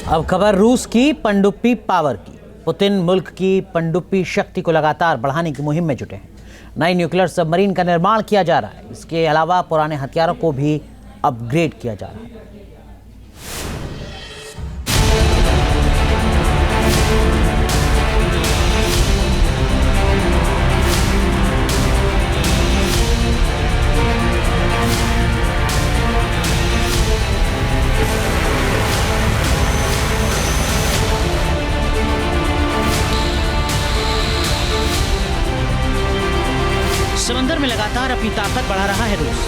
अब खबर रूस की पनडुब्बी पावर की। पुतिन मुल्क की पनडुब्बी शक्ति को लगातार बढ़ाने की मुहिम में जुटे हैं। नई न्यूक्लियर सबमरीन का निर्माण किया जा रहा है। इसके अलावा पुराने हथियारों को भी अपग्रेड किया जा रहा है। समंदर में लगातार अपनी ताकत बढ़ा रहा है रूस।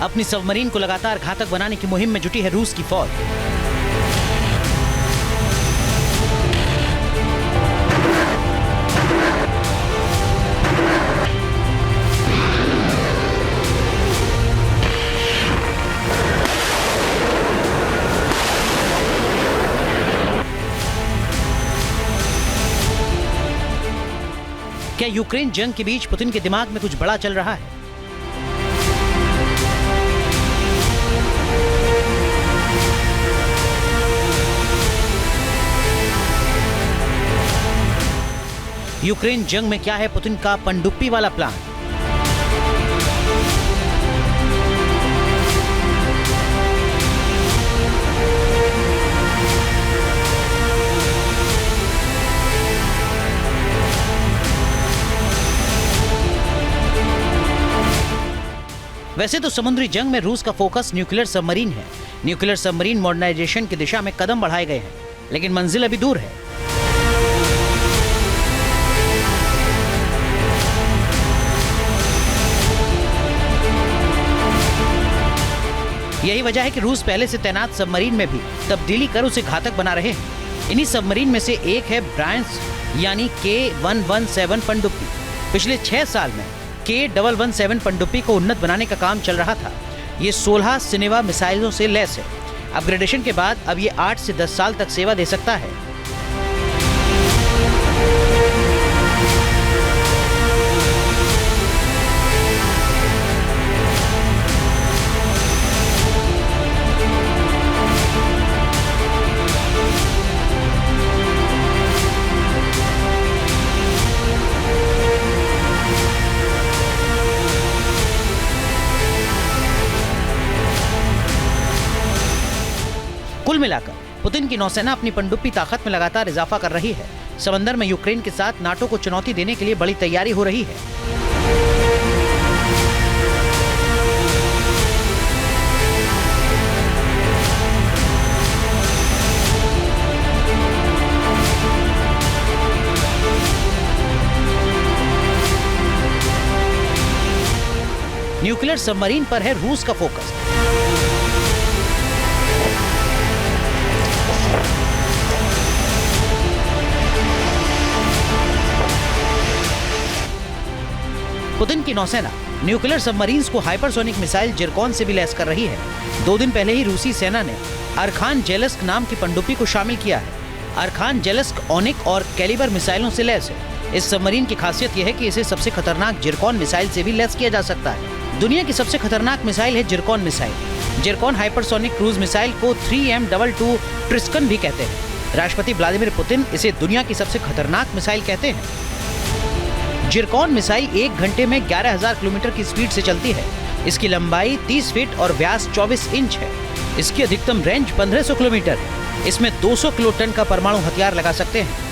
अपनी सबमरीन को लगातार घातक बनाने की मुहिम में जुटी है रूस की फौज। क्या यूक्रेन जंग के बीच पुतिन के दिमाग में कुछ बड़ा चल रहा है? यूक्रेन जंग में क्या है पुतिन का पनडुब्बी वाला प्लान? वैसे तो समुद्री जंग में रूस का फोकस न्यूक्लियर सबमरीन है। न्यूक्लियर सबमरीन मॉडर्नाइजेशन की दिशा में कदम बढ़ाए गए हैं, लेकिन मंजिल अभी दूर है। यही वजह है कि रूस पहले से तैनात सबमरीन में भी तब्दीली कर उसे घातक बना रहे हैं। इन्हीं सबमरीन में से एक है ब्रायंस यानी K117 पनडुब्बी। पिछले 6 साल में K117 पनडुब्बी को उन्नत बनाने का काम चल रहा था। ये 16 सिनेवा मिसाइलों से लैस है। अपग्रेडेशन के बाद अब ये 8 से 10 साल तक सेवा दे सकता है। कुल मिलाकर पुतिन की नौसेना अपनी पनडुब्बी ताकत में लगातार इजाफा कर रही है। समंदर में यूक्रेन के साथ नाटो को चुनौती देने के लिए बड़ी तैयारी हो रही है। न्यूक्लियर सबमरीन पर है रूस का फोकस। पुतिन की नौसेना न्यूक्लियर सबमरीन्स को हाइपरसोनिक मिसाइल जिरकॉन से भी लैस कर रही है। 2 दिन पहले ही रूसी सेना ने आर्खानजेल्स्क नाम की पनडुब्बी को शामिल किया है। आर्खानजेल्स्क ओनिक और कैलिबर मिसाइलों से लैस है। इस सबमरीन की खासियत यह है कि इसे सबसे खतरनाक जिरकॉन मिसाइल से भी लैस किया जा सकता है। दुनिया की सबसे खतरनाक मिसाइल है Zircon missile. Zircon hypersonic cruise missile को 3M22 ट्रिस्कन भी कहते हैं। राष्ट्रपति व्लादिमीर पुतिन इसे दुनिया की सबसे खतरनाक मिसाइल कहते हैं। जिरकॉन मिसाइल 1 घंटे में 11,000 किलोमीटर की स्पीड से चलती है। इसकी लंबाई 30 फीट और व्यास 24 इंच है। इसकी अधिकतम रेंज 1500 किलोमीटर है। इसमें 200 किलो टन का परमाणु हथियार लगा सकते हैं।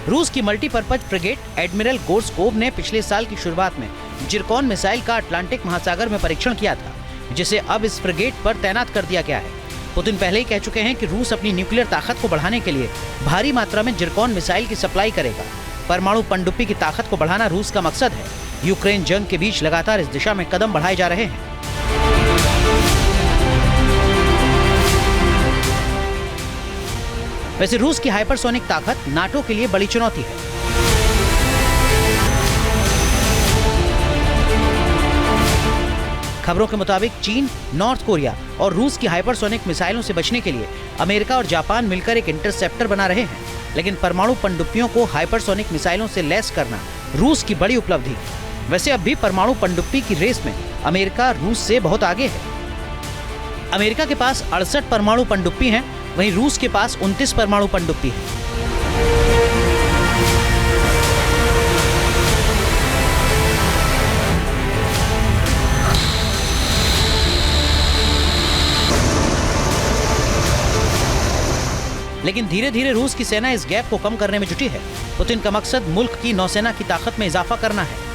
रूस की मल्टीपर्पज फ्रिगेट एडमिरल गोर्स्कोव ने पिछले साल की शुरुआत में जिरकॉन मिसाइल का अटलांटिक महासागर में परीक्षण किया था, जिसे अब इस फ्रिगेट पर तैनात कर दिया गया है। पुतिन पहले ही कह चुके हैं कि रूस अपनी न्यूक्लियर ताकत को बढ़ाने के लिए भारी मात्रा में जिरकॉन मिसाइल की सप्लाई करेगा। परमाणु पनडुब्बी की ताकत को बढ़ाना रूस का मकसद है। यूक्रेन जंग के बीच लगातार इस दिशा में कदम बढ़ाए जा रहे हैं। वैसे रूस की हाइपरसोनिक ताकत नाटो के लिए बड़ी चुनौती है। खबरों के मुताबिक चीन, नॉर्थ कोरिया और रूस की हाइपरसोनिक मिसाइलों से बचने के लिए अमेरिका और जापान मिलकर एक इंटरसेप्टर बना रहे हैं। लेकिन परमाणु पनडुब्बियों को हाइपरसोनिक मिसाइलों से लैस करना रूस की बड़ी उपलब्धि। वैसे अब भी परमाणु पनडुब्बी की रेस में अमेरिका रूस से बहुत आगे है। अमेरिका के पास 68 परमाणु पनडुब्बी हैं, वहीं रूस के पास 29 परमाणु पनडुब्बी हैं। लेकिन धीरे धीरे रूस की सेना इस गैप को कम करने में जुटी है। पुतिन का मकसद मुल्क की नौसेना की ताकत में इजाफा करना है।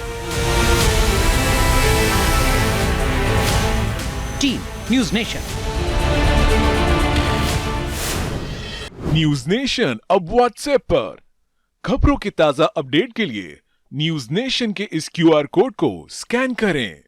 Team news nation. News nation अब व्हाट्सएप पर खबरों के ताजा अपडेट के लिए न्यूज नेशन के इस QR कोड को स्कैन करें।